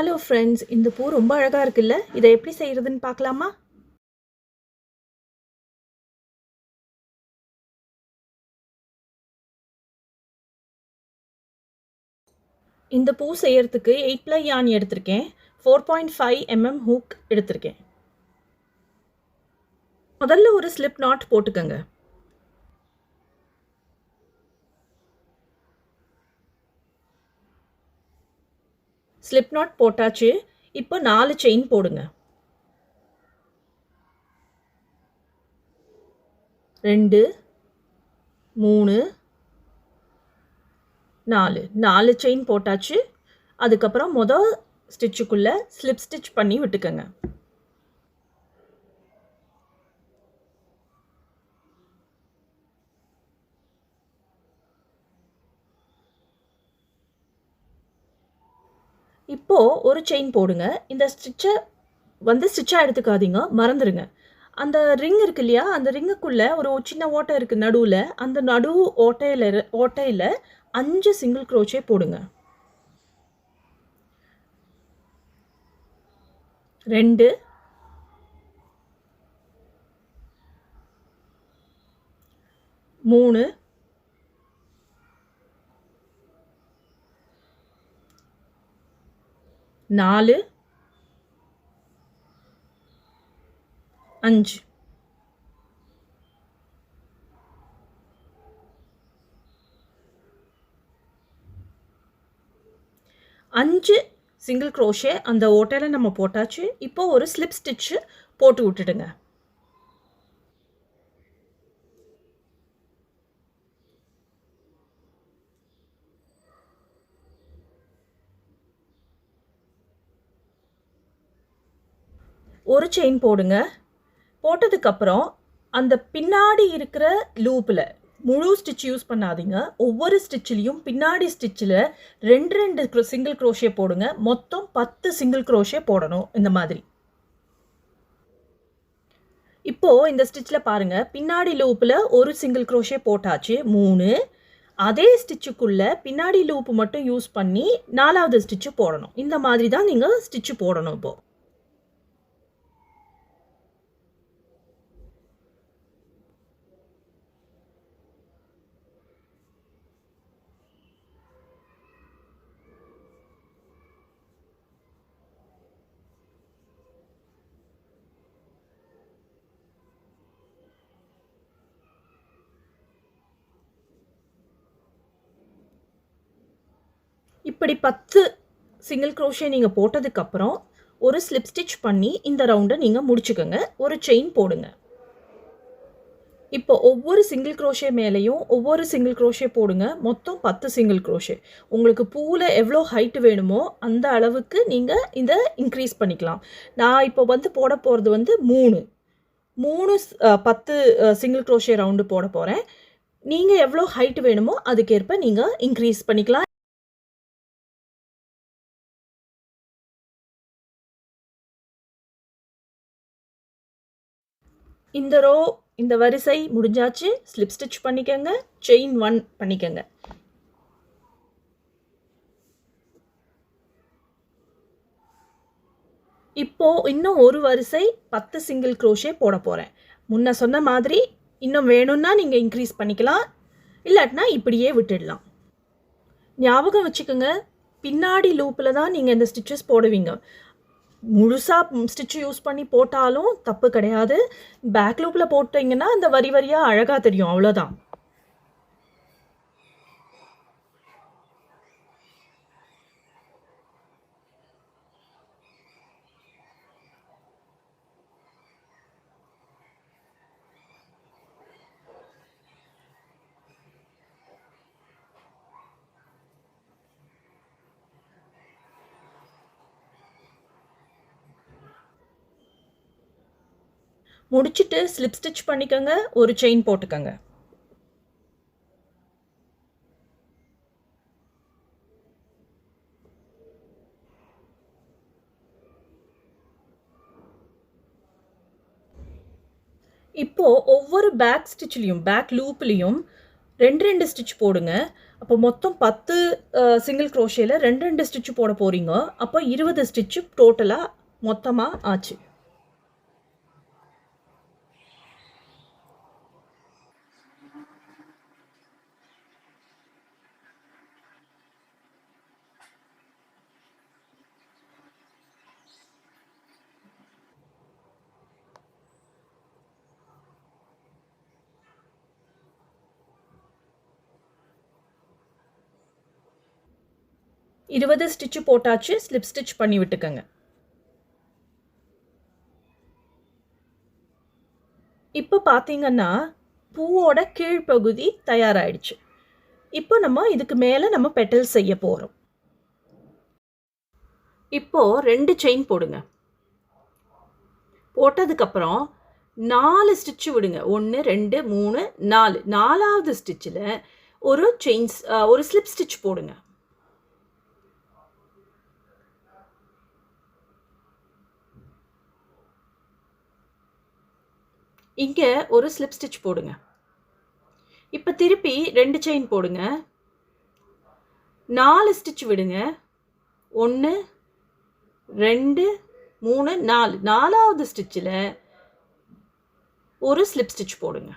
Hello friends, இந்த பூ ரொம்ப அழகாக இருக்குல்ல? இதை எப்படி செய்கிறதுன்னு பார்க்கலாமா? இந்த பூ செய்யறதுக்கு 8 ப்ளை yarn எடுத்திருக்கேன். 4.5 mm ஹூக் எடுத்திருக்கேன். முதல்ல ஒரு ஸ்லிப் நாட் போட்டுக்கங்க. ஸ்லிப் நாட் போட்டாச்சு. இப்போ 4 செயின் போடுங்க. 2 3 4 செயின் போட்டாச்சு. அதுக்கப்புறம் முதல் ஸ்டிச்சுக்குள்ளே ஸ்லிப் ஸ்டிச் பண்ணி விட்டுக்கங்க. இப்போது ஒரு செயின் போடுங்க. இந்த ஸ்டிச்சை ஸ்டிச்சாக எடுத்துக்காதீங்க, மறந்துடுங்க. அந்த ரிங் இருக்கு இல்லையா, அந்த ரிங்குக்குள்ளே ஒரு சின்ன ஓட்டை இருக்குது நடுவில். அந்த நடு ஓட்டையில் 5 சிங்கிள் க்ரோச்சே போடுங்க. 2 3 4 5 5 சிங்கிள் க்ரோஷே அந்த ஓட்டையில் நம்ம போட்டாச்சு. இப்போ ஒரு ஸ்லிப் ஸ்டிச்சு போட்டு விட்டுடுங்க. ஒரு செயின் போடுங்க. போட்டதுக்கப்புறம் அந்த பின்னாடி இருக்கிற லூப்பில் முழு ஸ்டிச் யூஸ் பண்ணாதீங்க. ஒவ்வொரு ஸ்டிச்சிலையும் பின்னாடி ஸ்டிச்சில் 2 சிங்கிள் க்ரோஷே போடுங்க. மொத்தம் 10 சிங்கிள் க்ரோஷே போடணும். இந்த மாதிரி. இப்போது இந்த ஸ்டிச்சில் பாருங்கள், பின்னாடி லூப்பில் ஒரு சிங்கிள் க்ரோஷே போட்டாச்சு 3. அதே ஸ்டிச்சுக்குள்ளே பின்னாடி லூப்பு மட்டும் யூஸ் பண்ணி 4வது ஸ்டிச்சு போடணும். இந்த மாதிரி தான் நீங்கள் ஸ்டிச்சு போடணும். இப்போது இப்படி 10 சிங்கிள் க்ரோஷே நீங்கள் போட்டதுக்கப்புறம் ஒரு ஸ்லிப் ஸ்டிச் பண்ணி இந்த ரவுண்டை நீங்கள் முடிச்சுக்கோங்க. ஒரு செயின் போடுங்க. இப்போ ஒவ்வொரு சிங்கிள் க்ரோஷே மேலேயும் ஒவ்வொரு சிங்கிள் க்ரோஷே போடுங்க. மொத்தம் 10 சிங்கிள் க்ரோஷே. உங்களுக்கு பூவில் எவ்வளோ ஹைட்டு வேணுமோ அந்த அளவுக்கு நீங்கள் இதை இன்க்ரீஸ் பண்ணிக்கலாம். நான் இப்போ போட போகிறது 3 10 சிங்கிள் க்ரோஷே ரவுண்டு போட போகிறேன். நீங்கள் எவ்வளோ ஹைட்டு வேணுமோ அதுக்கேற்ப நீங்கள் இன்க்ரீஸ் பண்ணிக்கலாம். இந்த வரிசை முடிஞ்சாச்சு. ஸ்லிப் ஸ்டிச் பண்ணிக்கங்க. செயின் 1 பண்ணிக்கங்க. இப்போது இன்னும் ஒரு வரிசை 10 சிங்கிள் க்ரோஷே போட போகிறேன். முன்ன சொன்ன மாதிரி இன்னும் வேணும்னா நீங்கள் இன்க்ரீஸ் பண்ணிக்கலாம், இல்லாட்டினா இப்படியே விட்டுடலாம். ஞாபகம் வச்சுக்கோங்க, பின்னாடி லூப்பில் தான் நீங்கள் இந்த ஸ்டிச்சஸ் போடுவீங்க. முழுசாக ஸ்டிச்சு யூஸ் பண்ணி போட்டாலும் தப்பு கிடையாது. பேக் லூப்பில் போட்டிங்கன்னா அந்த வரி வரியாக அழகாக தெரியும், அவ்வளோதான். முடிச்சுட்டு ஸ்லிப் ஸ்டிச் பண்ணிக்கோங்க. ஒரு செயின் போட்டுக்கோங்க. இப்போது ஒவ்வொரு பேக் ஸ்டிச்லேயும் பேக் லூப்லேயும் ரெண்டு ரெண்டு ஸ்டிச் போடுங்க. அப்போ மொத்தம் 10 சிங்கிள் க்ரோஷேல ரெண்டு ரெண்டு ஸ்டிச் போட போறீங்க. அப்போ 20 ஸ்டிச் டோட்டலா மொத்தமா ஆச்சு. இருபது ஸ்டிச் போட்டாச்சு. ஸ்லிப் ஸ்டிச் பண்ணி விட்டுக்கங்க. இப்போ பார்த்தீங்கன்னா பூவோட கீழ்ப்பகுதி தயாராகிடுச்சு. இப்போ நம்ம இதுக்கு மேலே நம்ம பெட்டல் செய்ய போகிறோம். இப்போ 2 செயின் போடுங்க. போட்டதுக்கப்புறம் 4 ஸ்டிச்சு விடுங்க. 1 2 3 4. 4வது ஸ்டிச்சில் ஒரு ஸ்லிப் ஸ்டிச் போடுங்க. இங்கே ஒரு ஸ்லிப் ஸ்டிச் போடுங்க. இப்போ திருப்பி 2 செயின் போடுங்க. 4 ஸ்டிச் விடுங்க. 1 2 3 4. 4வது ஸ்டிச்சில் ஒரு ஸ்லிப் ஸ்டிச் போடுங்க.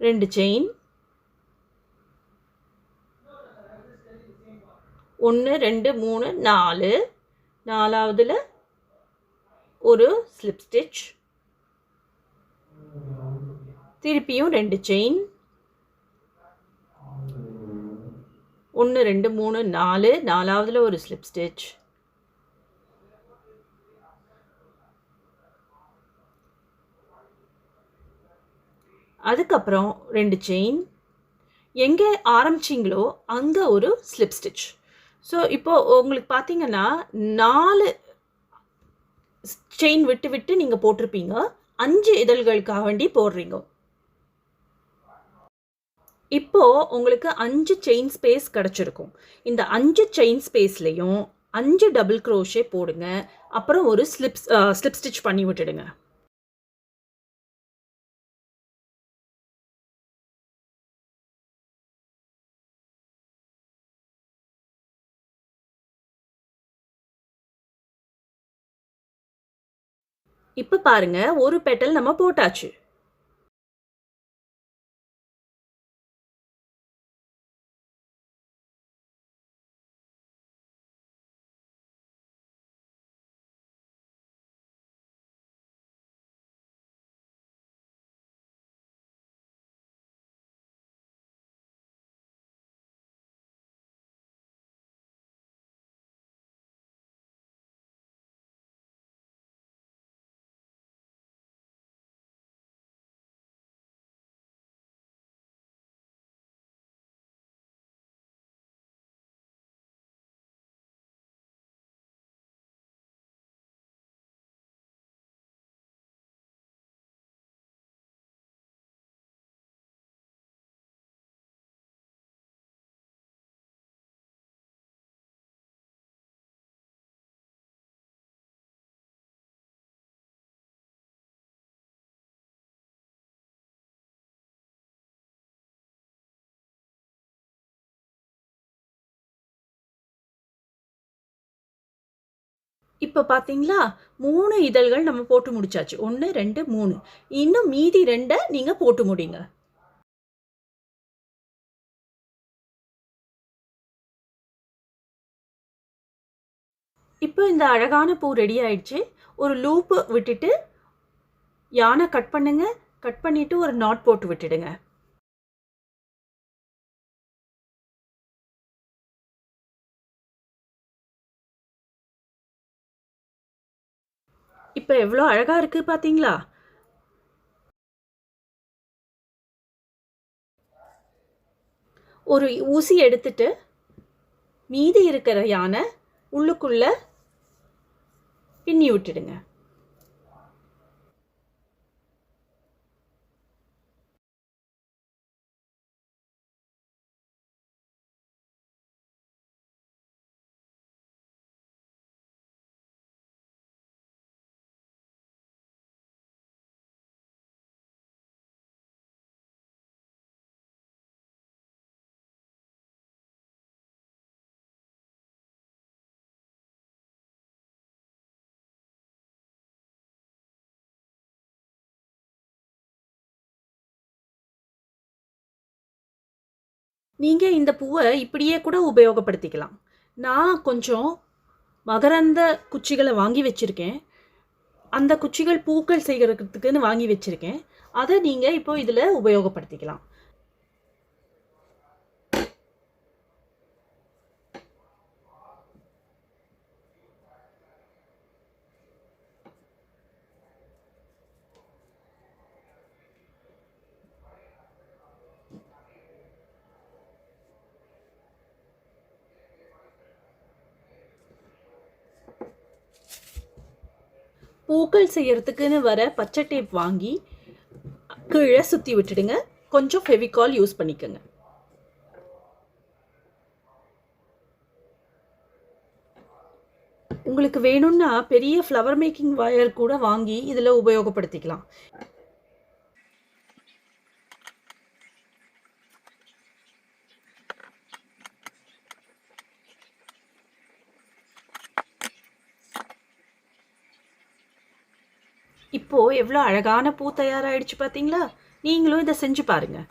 2 செயின். 1 2 3 4. 4வதுல ஒரு ஸ்லிப் ஸ்டிச். திருப்பியும் 2 செயின். 1 2 3 4. 4வதுல ஒரு ஸ்லிப் ஸ்டிச். அதுக்கப்புறம் 2 செயின். எங்கே ஆரம்பிச்சிங்களோ அங்கே ஒரு ஸ்லிப் ஸ்டிச். ஸோ இப்போது உங்களுக்கு பார்த்தீங்கன்னா 4 செயின் விட்டு விட்டு நீங்கள் போட்டிருப்பீங்க. 5 இதழ்களுக்காக வேண்டி போடுறீங்க. இப்போ உங்களுக்கு 5 செயின் ஸ்பேஸ் கிடச்சிருக்கும். இந்த 5 செயின் ஸ்பேஸ்லையும் 5 டபுள் க்ரோஷே போடுங்க. அப்புறம் ஒரு ஸ்லிப் ஸ்டிச் பண்ணி விட்டுடுங்க. இப்போ பாருங்க, ஒரு பெட்டல் நம்ம போட்டாச்சு. இப்போ பார்த்தீங்களா, 3 இதழ்கள் நம்ம போட்டு முடிச்சாச்சு. 1 2 3. இன்னும் மீதி 2 நீங்க போட்டு முடிங்க. இப்போ இந்த அழகான பூ ரெடி ஆயிடுச்சு. ஒரு லூப்பு விட்டுட்டு யானை கட் பண்ணுங்க. கட் பண்ணிட்டு ஒரு நாட் போட்டு விட்டுடுங்க. இப்போ எவ்வளோ அழகா இருக்கு பார்த்தீங்களா? ஒரு ஊசி எடுத்துட்டு மீதி இருக்கிற யானை உள்ளுக்குள்ள பின்னி விட்டுடுங்க. நீங்கள் இந்த பூவை இப்படியே கூட உபயோகப்படுத்திக்கலாம். நான் கொஞ்சம் மகரந்த குச்சிகளை வாங்கி வச்சுருக்கேன். அந்த குச்சிகள் பூக்கள் செய்கிறதுக்குன்னு வாங்கி வச்சுருக்கேன். அதை நீங்கள் இப்போ இதில் உபயோகப்படுத்திக்கலாம். பூக்கள் செய்யறதுக்குன்னு வர பச்சை டேப் வாங்கி கீழே சுற்றி விட்டுடுங்க. கொஞ்சம் ஃபெவிகால் யூஸ் பண்ணிக்கோங்க. உங்களுக்கு வேணும்னா பெரிய ஃப்ளவர் மேக்கிங் வயர் கூட வாங்கி இதில் உபயோகப்படுத்திக்கலாம். இப்போது எவ்வளோ அழகான பூ தயாராகிடுச்சு பார்த்தீங்களா? நீங்களும் இதை செஞ்சு பாருங்கள்.